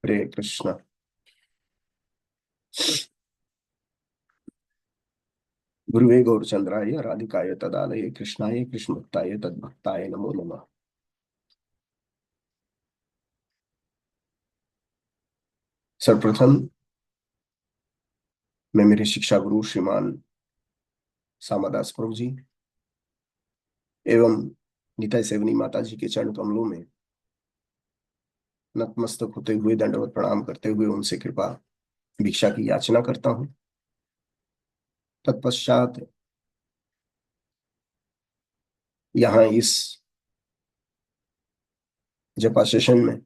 हरे कृष्ण। गुरुवे गौरचंद्राय राधिकाय तदालये कृष्णाय कृष्णभक्ताय तद्भक्ताय नमो नमः। सर्वप्रथम मैं मेरे शिक्षा गुरु श्रीमान सामादास प्रभु जी एवं निताई सेवनी माता जी के चरण कमलों में नतमस्तक होते हुए दंडवत प्रणाम करते हुए उनसे कृपा भिक्षा की याचना करता हूँ। तत्पश्चात यहाँ इस जपा सेशन में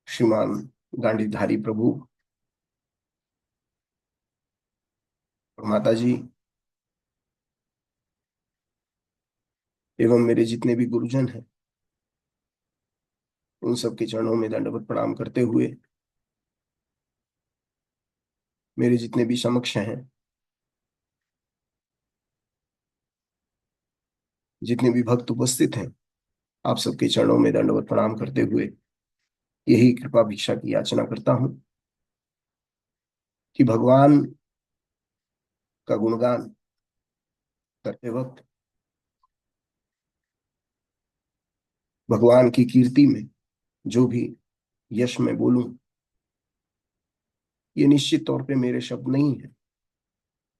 श्रीमान गांडीधारी प्रभु और माता जी एवं मेरे जितने भी गुरुजन हैं उन सबके चरणों में दंडवत प्रणाम करते हुए मेरे जितने भी समक्ष हैं, जितने भी भक्त उपस्थित हैं, आप सबके चरणों में दंडवत प्रणाम करते हुए यही कृपा भिक्षा की याचना करता हूं कि भगवान का गुणगान करते वक्त, भगवान की कीर्ति में जो भी यश मैं बोलूं, ये निश्चित तौर पे मेरे शब्द नहीं है।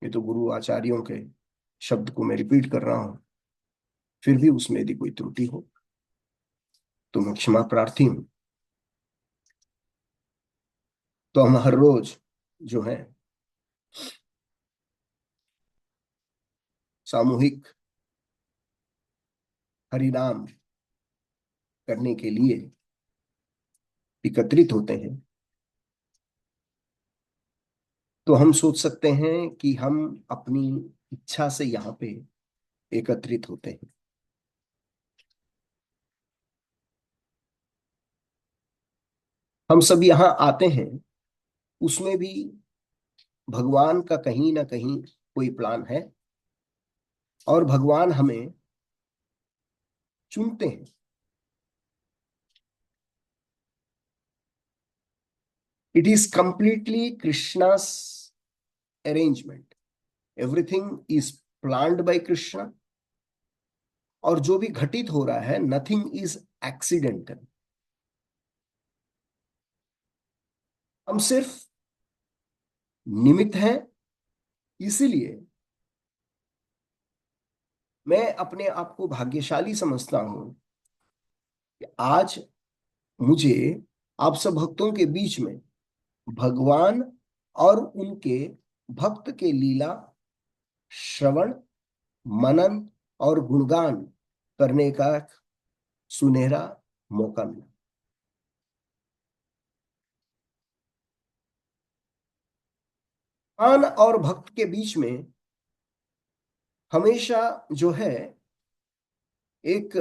ये तो गुरु आचार्यों के शब्द को मैं रिपीट कर रहा हूं। फिर भी उसमें यदि कोई त्रुटि हो तो मैं क्षमा प्रार्थी हूं। तो हम हर रोज जो है सामूहिक हरिनाम करने के लिए एकत्रित होते हैं, तो हम सोच सकते हैं कि हम अपनी इच्छा से यहाँ पे एकत्रित होते हैं। हम सब यहाँ आते हैं, उसमें भी भगवान का कहीं ना कहीं कोई प्लान है और भगवान हमें चुनते हैं। It is completely Krishna's arrangement. Everything is planned by Krishna और जो भी घटित हो रहा है, नथिंग इज एक्सीडेंटल। हम सिर्फ निमित्त हैं। इसीलिए मैं अपने आप को भाग्यशाली समझता हूं कि आज मुझे आप सब भक्तों के बीच में भगवान और उनके भक्त के लीला श्रवण, मनन और गुणगान करने का सुनहरा मौका मिला। भगवान और भक्त के बीच में हमेशा जो है एक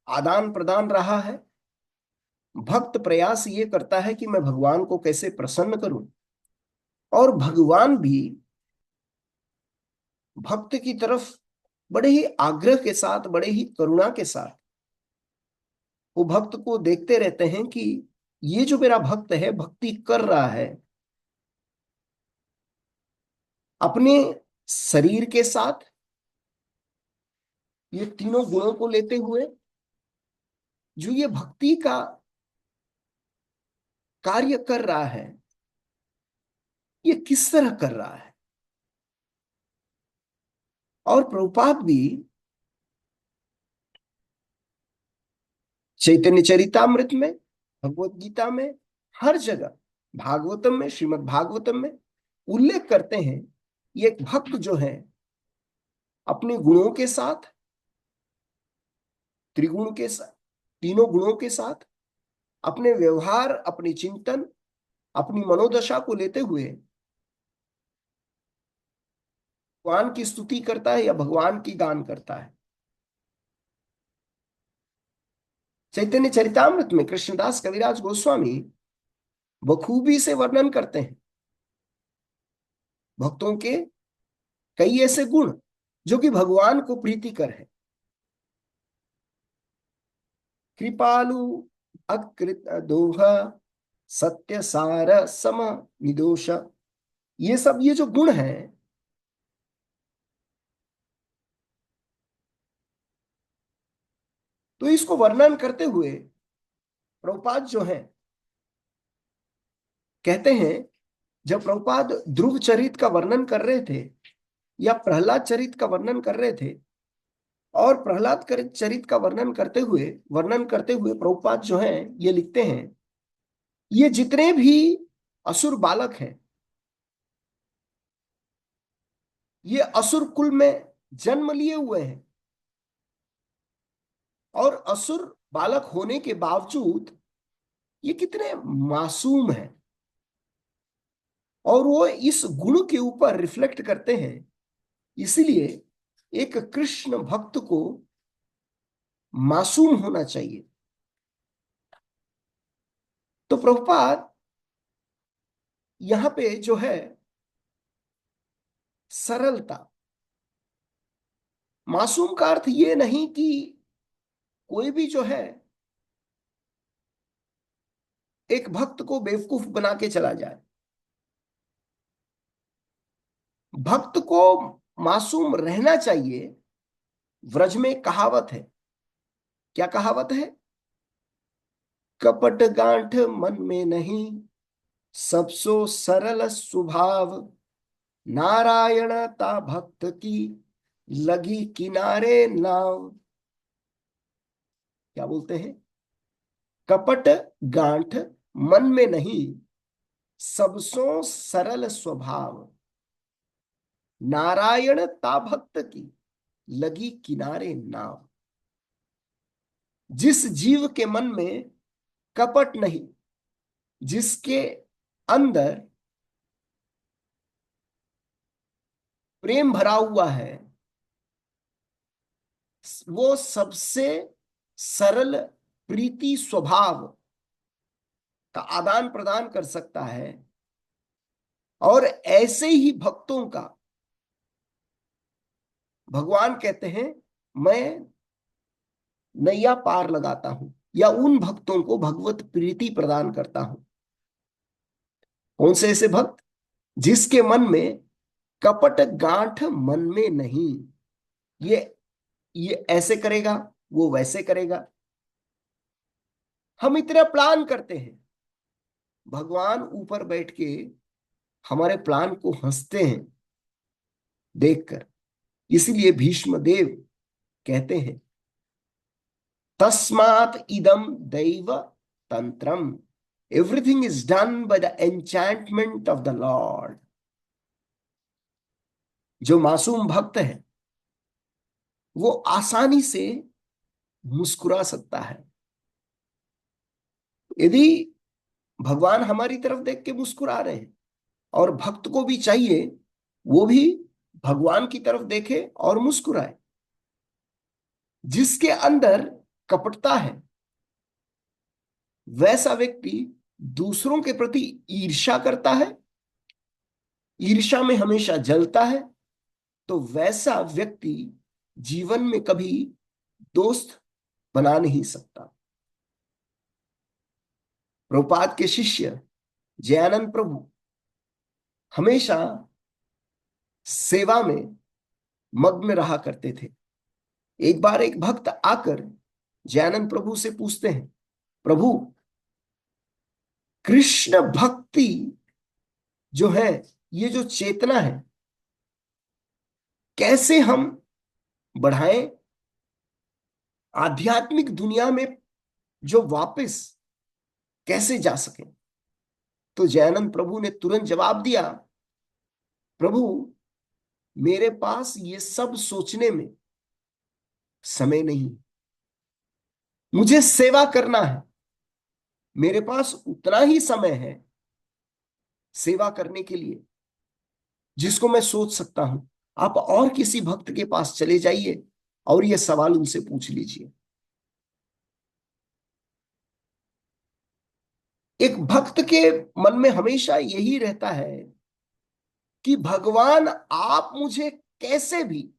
आदान प्रदान रहा है। भक्त प्रयास ये करता है कि मैं भगवान को कैसे प्रसन्न करूं और भगवान भी भक्त की तरफ बड़े ही आग्रह के साथ, बड़े ही करुणा के साथ वो भक्त को देखते रहते हैं कि ये जो मेरा भक्त है, भक्ति कर रहा है, अपने शरीर के साथ ये तीनों गुणों को लेते हुए जो ये भक्ति का कार्य कर रहा है, ये किस तरह कर रहा है। और प्रभुपाद भी चैतन्य चरितामृत में, भगवत गीता में, हर जगह, भागवतम में, श्रीमद् भागवतम में उल्लेख करते हैं ये एक भक्त जो है अपने गुणों के साथ, त्रिगुण के साथ, तीनों गुणों के साथ अपने व्यवहार, अपने चिंतन, अपनी मनोदशा को लेते हुए भगवान की स्तुति करता है या भगवान की गान करता है। चैतन्य चरितामृत में कृष्णदास कविराज गोस्वामी बखूबी से वर्णन करते हैं भक्तों के कई ऐसे गुण जो कि भगवान को प्रीतिकर है। कृपालु, अकृत दोहा, सत्य सार सम निदोष, ये सब ये जो गुण है, तो इसको वर्णन करते हुए प्रभुपाद जो है कहते हैं, जब प्रभुपाद ध्रुव चरित का वर्णन कर रहे थे या प्रहलाद चरित का वर्णन कर रहे थे, और चरित का वर्णन करते हुए प्रभुपाद जो है ये लिखते हैं, ये जितने भी असुर बालक हैं, ये असुर कुल में जन्म लिए हुए हैं, और असुर बालक होने के बावजूद ये कितने मासूम हैं, और वो इस गुण के ऊपर रिफ्लेक्ट करते हैं। इसीलिए एक कृष्ण भक्त को मासूम होना चाहिए। तो प्रभुपाद यहां पे जो है सरलता, मासूम का अर्थ ये नहीं कि कोई भी जो है एक भक्त को बेवकूफ बना के चला जाए। भक्त को मासूम रहना चाहिए। व्रज में कहावत है, क्या कहावत है? कपट गांठ मन में नहीं, सबसो सरल स्वभाव, नारायण ता भक्त की, लगी किनारे नाव। क्या बोलते हैं? कपट गांठ मन में नहीं, सबसो सरल स्वभाव, नारायण ता भक्त की, लगी किनारे नाव। जिस जीव के मन में कपट नहीं, जिसके अंदर प्रेम भरा हुआ है, वो सबसे सरल प्रीति स्वभाव का आदान प्रदान कर सकता है, और ऐसे ही भक्तों का भगवान कहते हैं मैं नैया पार लगाता हूं, या उन भक्तों को भगवत प्रीति प्रदान करता हूं। कौन से ऐसे भक्त? जिसके मन में कपट गांठ मन में नहीं। ये ये ऐसे करेगा, वो वैसे करेगा। हम इतना प्लान करते हैं, भगवान ऊपर बैठ के हमारे प्लान को हंसते हैं देखकर। इसीलिए भीष्म देव कहते हैं, तस्मात् इदम दैव तंत्रम, everything is done by the enchantment of the lord. जो मासूम भक्त है वो आसानी से मुस्कुरा सकता है। यदि भगवान हमारी तरफ देख के मुस्कुरा रहे हैं, और भक्त को भी चाहिए वो भी भगवान की तरफ देखे और मुस्कुराए। जिसके अंदर कपटता है, वैसा व्यक्ति दूसरों के प्रति ईर्ष्या करता है, ईर्ष्या में हमेशा जलता है। तो वैसा व्यक्ति जीवन में कभी दोस्त बना नहीं सकता। प्रभुपाद के शिष्य जयानंद प्रभु हमेशा सेवा में मग्न रहा करते थे। एक बार एक भक्त आकर जयानंद प्रभु से पूछते हैं, प्रभु कृष्ण भक्ति जो है, ये जो चेतना है, कैसे हम बढ़ाएं, आध्यात्मिक दुनिया में जो वापस कैसे जा सके? तो जयानंद प्रभु ने तुरंत जवाब दिया, प्रभु मेरे पास ये सब सोचने में समय नहीं, मुझे सेवा करना है। मेरे पास उतना ही समय है सेवा करने के लिए जिसको मैं सोच सकता हूं। आप और किसी भक्त के पास चले जाइए और ये सवाल उनसे पूछ लीजिए। एक भक्त के मन में हमेशा यही रहता है कि भगवान आप मुझे कैसे भी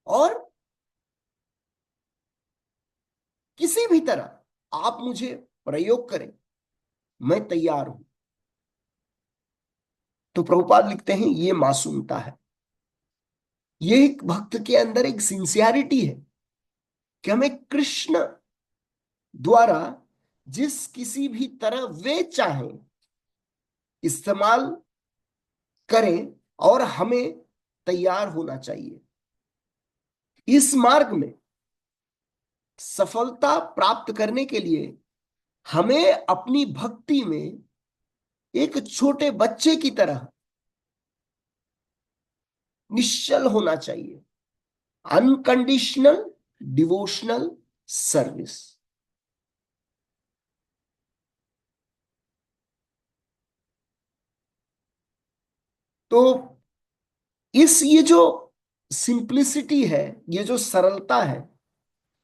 और किसी भी तरह आप मुझे प्रयोग करें, मैं तैयार हूं। तो प्रभुपाद लिखते हैं ये मासूमता है, ये एक भक्त के अंदर एक सिंसियरिटी है कि हमें कृष्ण द्वारा जिस किसी भी तरह वे चाहें इस्तेमाल करें, और हमें तैयार होना चाहिए। इस मार्ग में सफलता प्राप्त करने के लिए हमें अपनी भक्ति में एक छोटे बच्चे की तरह निश्चल होना चाहिए। Unconditional devotional service. तो ये जो सिंप्लिसिटी है, ये जो सरलता है,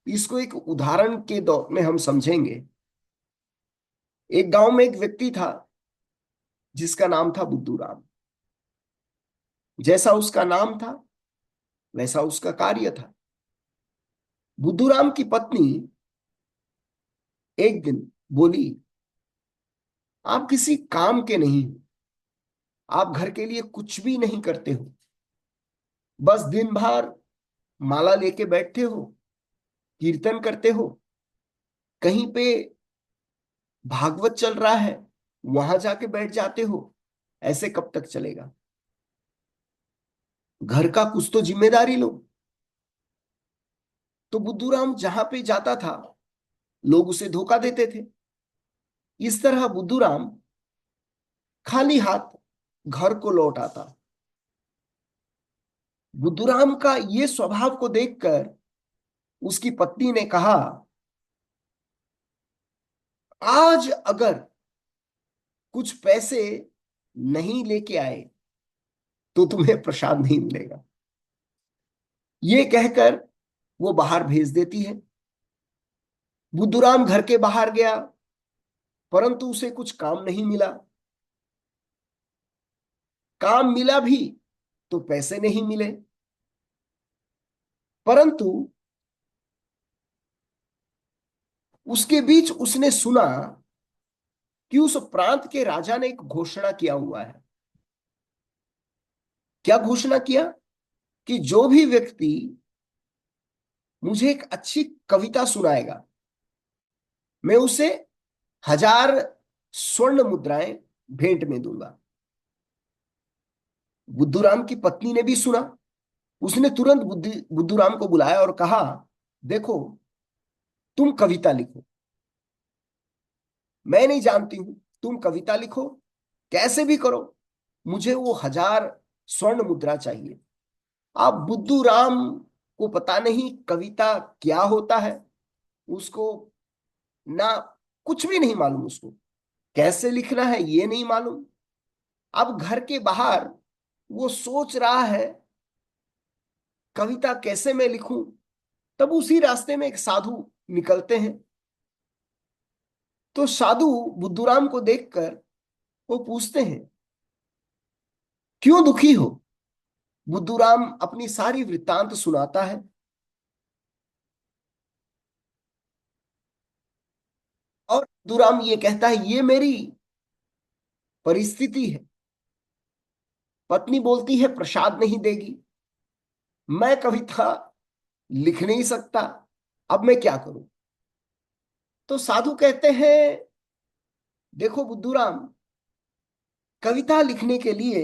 इसको एक उदाहरण के दौर में हम समझेंगे। एक गांव में एक व्यक्ति था जिसका नाम था बुद्धू राम। जैसा उसका नाम था वैसा उसका कार्य था। बुद्धू राम की पत्नी एक दिन बोली, आप किसी काम के नहीं हो, आप घर के लिए कुछ भी नहीं करते हो, बस दिन भर माला लेके बैठते हो, कीर्तन करते हो, कहीं पे भागवत चल रहा है वहां जाके बैठ जाते हो, ऐसे कब तक चलेगा? घर का कुछ तो जिम्मेदारी लो। तो बुद्धूराम जहां पे जाता था लोग उसे धोखा देते थे। इस तरह बुद्धूराम खाली हाथ घर को लौट आता। बुद्धूराम का ये स्वभाव को देखकर उसकी पत्नी ने कहा, आज अगर कुछ पैसे नहीं लेके आए तो तुम्हें प्रसाद नहीं मिलेगा। ये कहकर वो बाहर भेज देती है। बुद्धूराम घर के बाहर गया, परंतु उसे कुछ काम नहीं मिला। काम मिला भी तो पैसे नहीं मिले। परंतु उसके बीच उसने सुना कि उस प्रांत के राजा ने एक घोषणा किया हुआ है। क्या घोषणा किया? कि जो भी व्यक्ति मुझे एक अच्छी कविता सुनाएगा मैं उसे 1000 स्वर्ण मुद्राएं भेंट में दूंगा। बुद्धूराम की पत्नी ने भी सुना। उसने तुरंत बुद्धूराम को बुलाया और कहा, देखो, तुम कविता लिखो, मैं नहीं जानती हूं, तुम कविता लिखो, कैसे भी करो, मुझे वो 1000 स्वर्ण मुद्रा चाहिए। आप बुद्धू राम को पता नहीं कविता क्या होता है, उसको ना कुछ भी नहीं मालूम, उसको कैसे लिखना है ये नहीं मालूम। अब घर के बाहर वो सोच रहा है कविता कैसे मैं लिखूं। तब उसी रास्ते में एक साधु निकलते हैं। तो साधु बुद्धूराम को देखकर वो पूछते हैं, क्यों दुखी हो? बुद्धूराम अपनी सारी वृत्तांत सुनाता है। और बुद्धूराम ये कहता है, ये मेरी परिस्थिति है। पत्नी बोलती है प्रसाद नहीं देगी, मैं कविता लिख नहीं सकता, अब मैं क्या करूं? तो साधु कहते हैं, देखो बुद्धूराम, कविता लिखने के लिए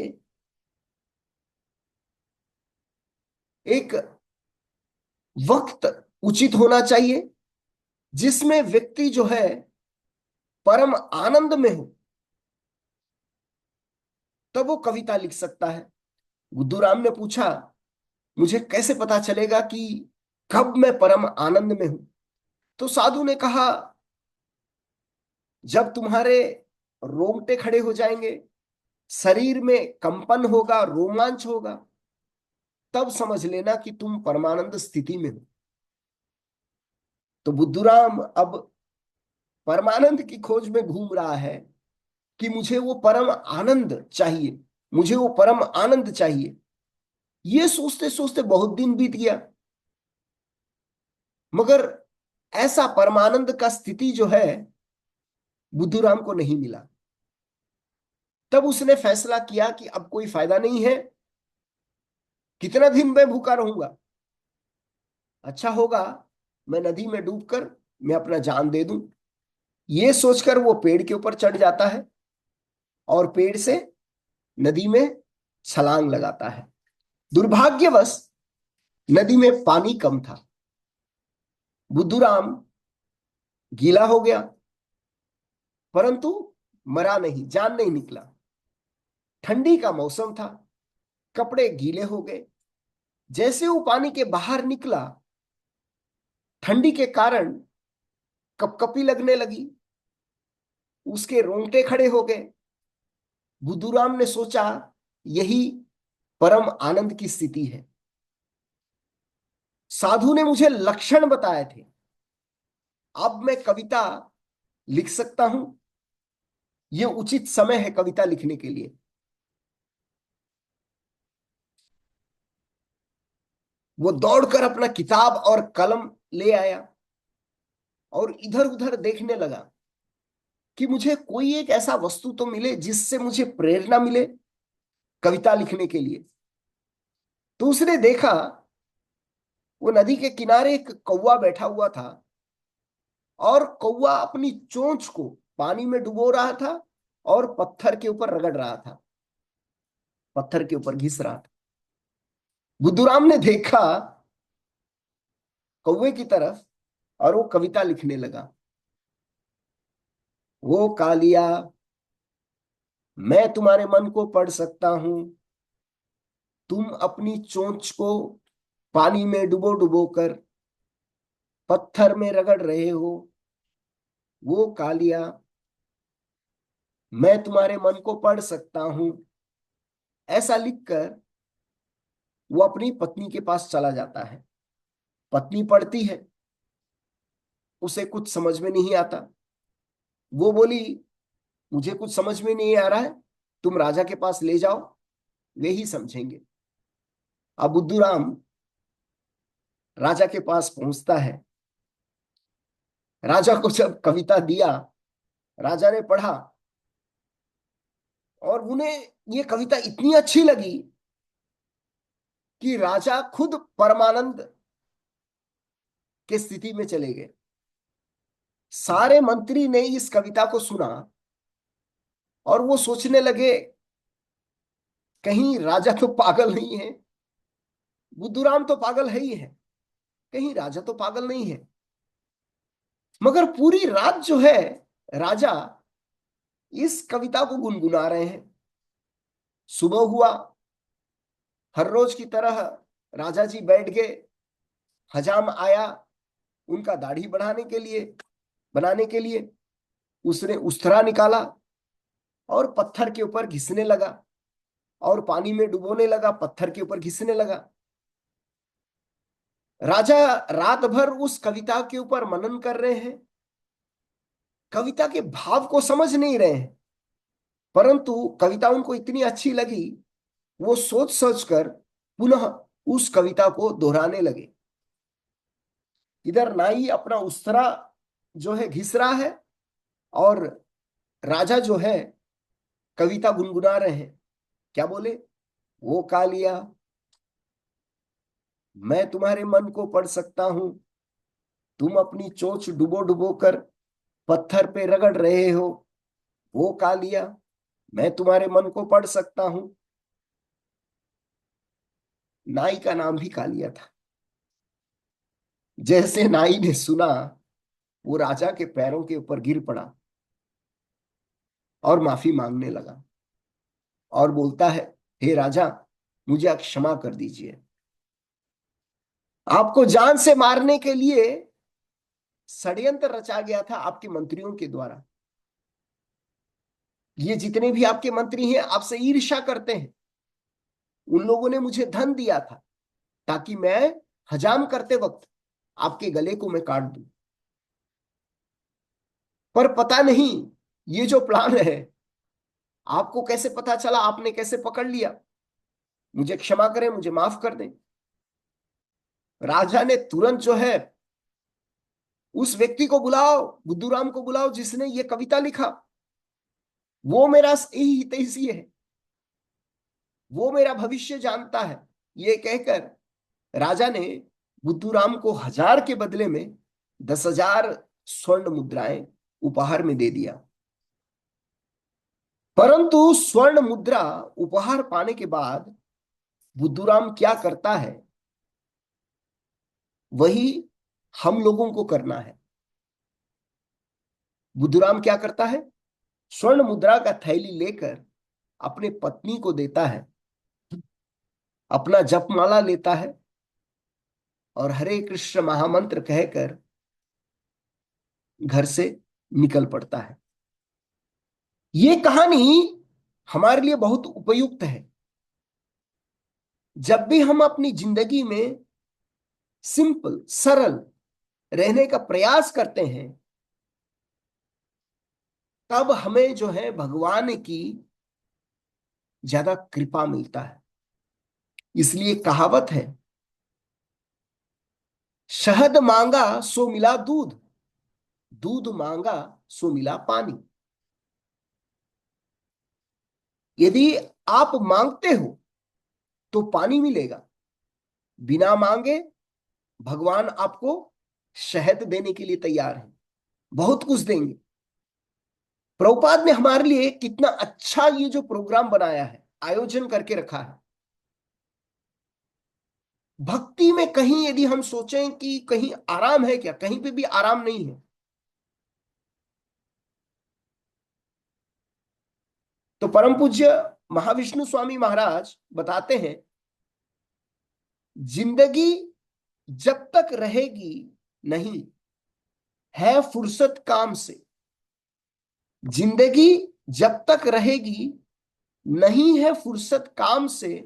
एक वक्त उचित होना चाहिए जिसमें व्यक्ति जो है परम आनंद में हो, तब वो कविता लिख सकता है। बुद्धूराम ने पूछा, मुझे कैसे पता चलेगा कि कब मैं परम आनंद में हूं? तो साधु ने कहा, जब तुम्हारे रोंगटे खड़े हो जाएंगे, शरीर में कंपन होगा, रोमांच होगा, तब समझ लेना कि तुम परमानंद स्थिति में हो। तो बुद्धूराम अब परमानंद की खोज में घूम रहा है कि मुझे वो परम आनंद चाहिए, मुझे वो परम आनंद चाहिए। ये सोचते सोचते बहुत दिन बीत गया, मगर ऐसा परमानंद का स्थिति जो है बुद्धूराम को नहीं मिला। तब उसने फैसला किया कि अब कोई फायदा नहीं है, कितना दिन मैं भूखा रहूंगा, अच्छा होगा मैं नदी में डूबकर मैं अपना जान दे दूं। ये सोचकर वो पेड़ के ऊपर चढ़ जाता है और पेड़ से नदी में छलांग लगाता है। दुर्भाग्यवश नदी में पानी कम था। बुद्धूराम गीला हो गया, परंतु मरा नहीं, जान नहीं निकला। ठंडी का मौसम था, कपड़े गीले हो गए। जैसे वो पानी के बाहर निकला, ठंडी के कारण कपकपी लगने लगी, उसके रोंगटे खड़े हो गए। बुद्धूराम ने सोचा यही परम आनंद की स्थिति है। साधु ने मुझे लक्षण बताए थे, अब मैं कविता लिख सकता हूं, यह उचित समय है कविता लिखने के लिए। वो दौड़कर अपना किताब और कलम ले आया और इधर उधर देखने लगा कि मुझे कोई एक ऐसा वस्तु तो मिले जिससे मुझे प्रेरणा मिले कविता लिखने के लिए। तो उसने देखा वो नदी के किनारे एक कौवा बैठा हुआ था और कौवा अपनी चोंच को पानी में डुबो रहा था और पत्थर के ऊपर रगड़ रहा था, पत्थर के ऊपर घिस रहा था। बुद्धूराम ने देखा कौवे की तरफ और वो कविता लिखने लगा। वो कालिया, मैं तुम्हारे मन को पढ़ सकता हूं, तुम अपनी चोंच को पानी में डुबो डुबो कर पत्थर में रगड़ रहे हो। वो कालिया, मैं तुम्हारे मन को पढ़ सकता हूं। ऐसा लिखकर वो अपनी पत्नी के पास चला जाता है। पत्नी पढ़ती है, उसे कुछ समझ में नहीं आता। वो बोली, मुझे कुछ समझ में नहीं आ रहा है, तुम राजा के पास ले जाओ, वे ही समझेंगे। अब बुद्धूराम राजा के पास पहुंचता है। राजा को जब कविता दिया, राजा ने पढ़ा और उन्हें ये कविता इतनी अच्छी लगी कि राजा खुद परमानंद के स्थिति में चले गए। सारे मंत्री ने इस कविता को सुना और वो सोचने लगे कहीं राजा तो पागल नहीं है, बुद्धूराम तो पागल है ही है, कहीं राजा तो पागल नहीं है। मगर पूरी रात जो है राजा इस कविता को गुनगुना रहे हैं। सुबह हुआ, हर रोज की तरह राजा जी बैठ गए। हजाम आया उनका दाढ़ी बढ़ाने के लिए, बनाने के लिए। उसने उस्तरा निकाला और पत्थर के ऊपर घिसने लगा और पानी में डुबोने लगा, पत्थर के ऊपर घिसने लगा। राजा रात भर उस कविता के ऊपर मनन कर रहे हैं, कविता के भाव को समझ नहीं रहे हैं, परंतु कविता उनको इतनी अच्छी लगी, वो सोच सोच कर पुनः उस कविता को दोहराने लगे। इधर नाई अपना उस्तरा जो है घिस रहा है और राजा जो है कविता गुनगुना रहे हैं। क्या बोले? वो कालिया, मैं तुम्हारे मन को पढ़ सकता हूं, तुम अपनी चोंच डुबो डुबो कर पत्थर पे रगड़ रहे हो। वो कालिया, मैं तुम्हारे मन को पढ़ सकता हूं। नाई का नाम भी कालिया था। जैसे नाई ने सुना, वो राजा के पैरों के ऊपर गिर पड़ा और माफी मांगने लगा और बोलता है, हे राजा, मुझे आप क्षमा कर दीजिए। आपको जान से मारने के लिए षड्यंत्र रचा गया था आपके मंत्रियों के द्वारा। ये जितने भी आपके मंत्री हैं आपसे ईर्ष्या करते हैं। उन लोगों ने मुझे धन दिया था ताकि मैं हजाम करते वक्त आपके गले को मैं काट दूं, पर पता नहीं ये जो प्लान है आपको कैसे पता चला, आपने कैसे पकड़ लिया। मुझे क्षमा करें, मुझे माफ कर दें। राजा ने तुरंत जो है उस व्यक्ति को बुलाओ, बुद्धूराम को बुलाओ जिसने ये कविता लिखा, वो मेरा सही हितैषी है, वो मेरा भविष्य जानता है। ये कहकर राजा ने बुद्धूराम को 1000 के बदले में 10,000 स्वर्ण मुद्राएं उपहार में दे दिया। परंतु स्वर्ण मुद्रा उपहार पाने के बाद बुद्धूराम क्या करता है, वही हम लोगों को करना है। बुद्धूराम क्या करता है, स्वर्ण मुद्रा का थैली लेकर अपने पत्नी को देता है, अपना जपमाला लेता है और हरे कृष्ण महामंत्र कहकर घर से निकल पड़ता है। ये कहानी हमारे लिए बहुत उपयुक्त है। जब भी हम अपनी जिंदगी में सिंपल सरल रहने का प्रयास करते हैं, तब हमें जो है भगवान की ज्यादा कृपा मिलता है। इसलिए कहावत है, शहद मांगा सो मिला दूध, दूध मांगा सो मिला पानी। यदि आप मांगते हो तो पानी मिलेगा, बिना मांगे भगवान आपको शहद देने के लिए तैयार है, बहुत कुछ देंगे। प्रभुपाद ने हमारे लिए कितना अच्छा ये जो प्रोग्राम बनाया है, आयोजन करके रखा है। भक्ति में कहीं यदि हम सोचें कि कहीं आराम है क्या, कहीं पे भी आराम नहीं है। तो परम पूज्य महाविष्णु स्वामी महाराज बताते हैं, जिंदगी जब तक रहेगी नहीं है फुर्सत काम से, जिंदगी जब तक रहेगी नहीं है फुर्सत काम से,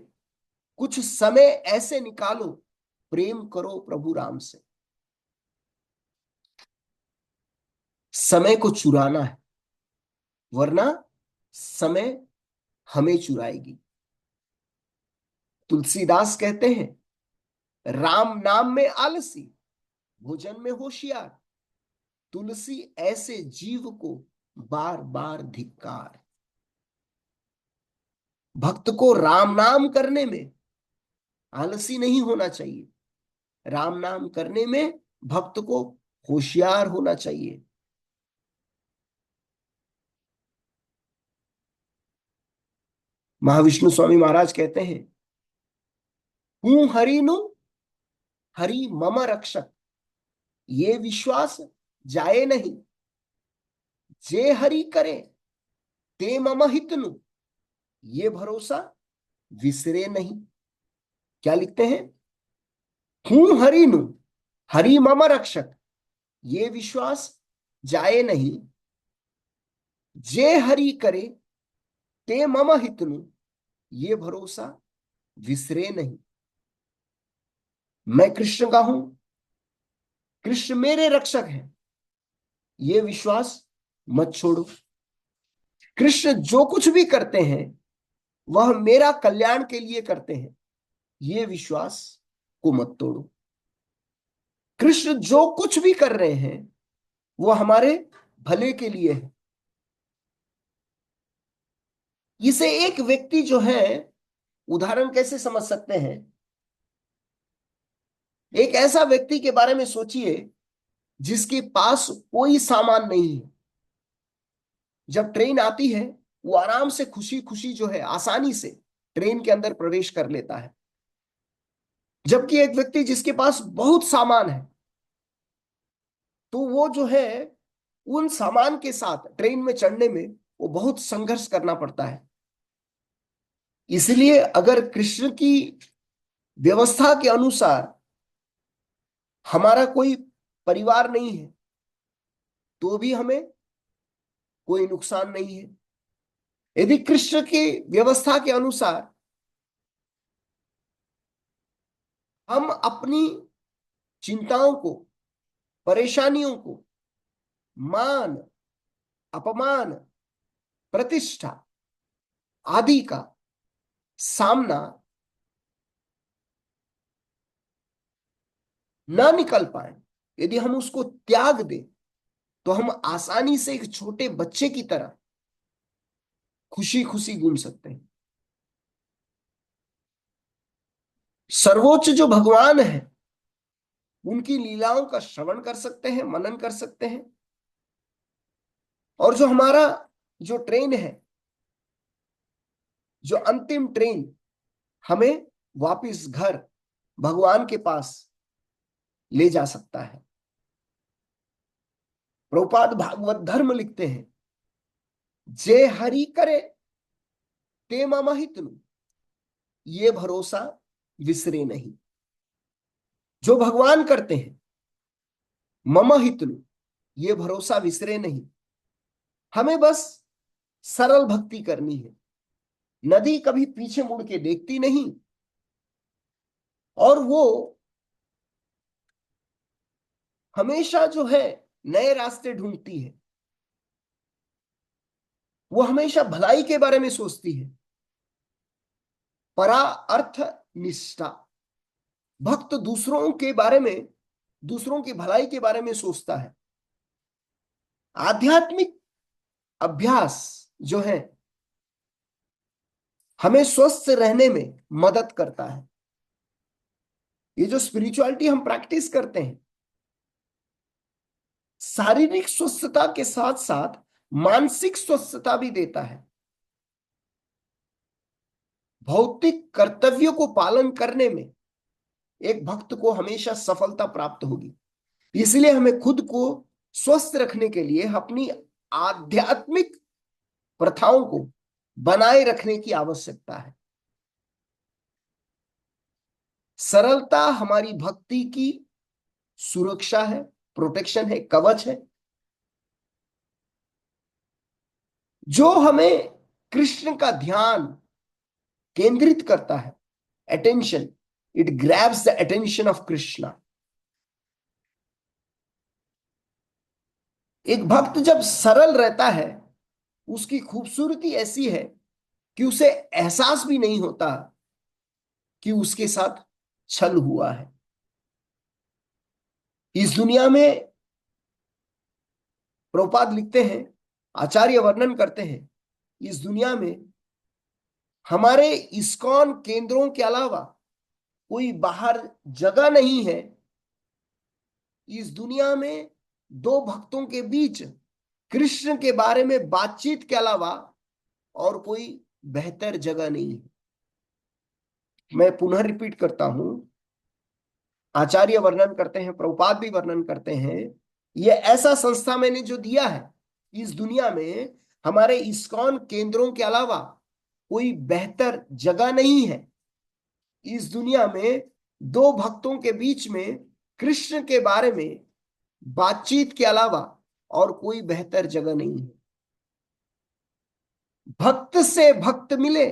कुछ समय ऐसे निकालो प्रेम करो प्रभु राम से। समय को चुराना है, वरना समय हमें चुराएगी। तुलसीदास कहते हैं, राम नाम में आलसी, भोजन में होशियार, तुलसी ऐसे जीव को बार बार धिक्कार। भक्त को राम नाम करने में आलसी नहीं होना चाहिए, राम नाम करने में भक्त को होशियार होना चाहिए। महाविष्णु स्वामी महाराज कहते हैं, हूं हरि नु हरि मम रक्षक, ये विश्वास जाए नहीं, जे हरि करे ते मम हित नु, ये भरोसा विसरे नहीं। क्या लिखते हैं, हूं हरि नु हरि मम रक्षक, ये विश्वास जाए नहीं, जे हरि करे ते मम हित नु, ये भरोसा विसरे नहीं। मैं कृष्ण का हूं, कृष्ण मेरे रक्षक हैं, ये विश्वास मत छोड़ो। कृष्ण जो कुछ भी करते हैं वह मेरा कल्याण के लिए करते हैं, ये विश्वास को मत तोड़ो। कृष्ण जो कुछ भी कर रहे हैं वो हमारे भले के लिए है। इसे एक व्यक्ति जो है, उदाहरण कैसे समझ सकते हैं, एक ऐसा व्यक्ति के बारे में सोचिए जिसके पास कोई सामान नहीं है। जब ट्रेन आती है, वो आराम से खुशी खुशी जो है आसानी से ट्रेन के अंदर प्रवेश कर लेता है। जबकि एक व्यक्ति जिसके पास बहुत सामान है, तो वो जो है उन सामान के साथ ट्रेन में चढ़ने में वो बहुत संघर्ष करना पड़ता है। इसलिए अगर कृष्ण की व्यवस्था के अनुसार हमारा कोई परिवार नहीं है, तो भी हमें कोई नुकसान नहीं है। यदि कृष्ण की व्यवस्था के अनुसार हम अपनी चिंताओं को, परेशानियों को मान, अपमान, प्रतिष्ठा आदि का सामना न निकल पाए, यदि हम उसको त्याग दें तो हम आसानी से एक छोटे बच्चे की तरह खुशी खुशी घूम सकते हैं। सर्वोच्च जो भगवान है उनकी लीलाओं का श्रवण कर सकते हैं, मनन कर सकते हैं, और जो हमारा जो ट्रेन है, जो अंतिम ट्रेन हमें वापिस घर भगवान के पास ले जा सकता है। प्रभुपाद भागवत धर्म लिखते हैं, जे हरि करे ते मम हितनु, ये भरोसा विसरे नहीं। जो भगवान करते हैं मम हितनु, ये भरोसा विसरे नहीं। हमें बस सरल भक्ति करनी है। नदी कभी पीछे मुड़ के देखती नहीं, और वो हमेशा जो है नए रास्ते ढूंढती है। वो हमेशा भलाई के बारे में सोचती है। परा अर्थ निष्ठा, भक्त दूसरों के बारे में, दूसरों की भलाई के बारे में सोचता है। आध्यात्मिक अभ्यास जो है हमें स्वस्थ रहने में मदद करता है। ये जो स्पिरिचुअलिटी हम प्रैक्टिस करते हैं, शारीरिक स्वस्थता के साथ साथ मानसिक स्वस्थता भी देता है। भौतिक कर्तव्यों को पालन करने में एक भक्त को हमेशा सफलता प्राप्त होगी। इसलिए हमें खुद को स्वस्थ रखने के लिए अपनी आध्यात्मिक प्रथाओं को बनाए रखने की आवश्यकता है। सरलता हमारी भक्ति की सुरक्षा है, प्रोटेक्शन है, कवच है, जो हमें कृष्ण का ध्यान केंद्रित करता है। Attention, it grabs the attention of Krishna. एक भक्त जब सरल रहता है, उसकी खूबसूरती ऐसी है कि उसे एहसास भी नहीं होता कि उसके साथ छल हुआ है। इस दुनिया में प्रभुपाद लिखते हैं, आचार्य वर्णन करते हैं, इस दुनिया में हमारे इस्कॉन केंद्रों के अलावा कोई बाहर जगह नहीं है। इस दुनिया में दो भक्तों के बीच कृष्ण के बारे में बातचीत के अलावा और कोई बेहतर जगह नहीं है। मैं पुनः रिपीट करता हूं, आचार्य वर्णन करते हैं, प्रभुपाद भी वर्णन करते हैं, ये ऐसा संस्था मैंने जो दिया है, इस दुनिया में हमारे इस्कॉन केंद्रों के अलावा कोई बेहतर जगह नहीं है। इस दुनिया में दो भक्तों के बीच में कृष्ण के बारे में बातचीत के अलावा और कोई बेहतर जगह नहीं है। भक्त से भक्त मिले,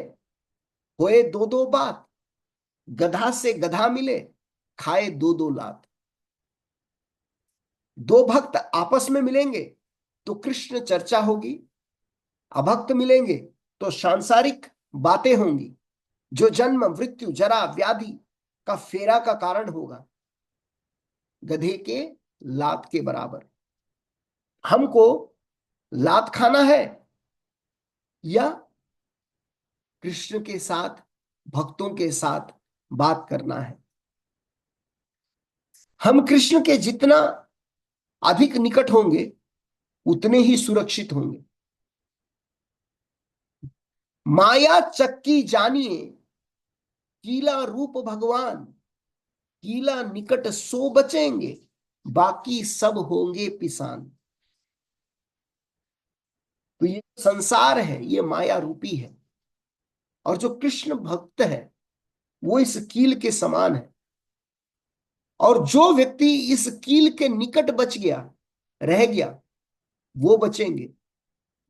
होए दो दो बात, गधा से गधा मिले, खाए दो दो लात। दो भक्त आपस में मिलेंगे तो कृष्ण चर्चा होगी, अभक्त मिलेंगे तो सांसारिक बातें होंगी, जो जन्म मृत्यु जरा व्याधि का फेरा का कारण होगा, गधे के लात के बराबर। हमको लात खाना है या कृष्ण के साथ, भक्तों के साथ बात करना है। हम कृष्ण के जितना अधिक निकट होंगे उतने ही सुरक्षित होंगे। माया चक्की जानिए, कीला रूप भगवान, कीला निकट सो बचेंगे, बाकी सब होंगे पिसान। तो ये संसार है, ये माया रूपी है, और जो कृष्ण भक्त है वो इस कील के समान है। और जो व्यक्ति इस कील के निकट बच गया, रह गया, वो बचेंगे,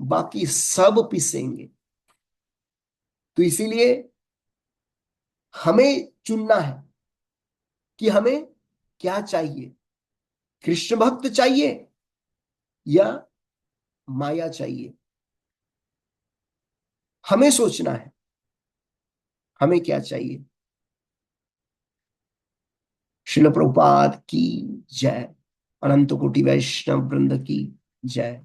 बाकी सब पिसेंगे। तो इसीलिए हमें चुनना है कि हमें क्या चाहिए, कृष्ण भक्त चाहिए या माया चाहिए। हमें सोचना है हमें क्या चाहिए। श्रील प्रभुपाद की जय। अनंत कोटि वैष्णव वृंद की जय।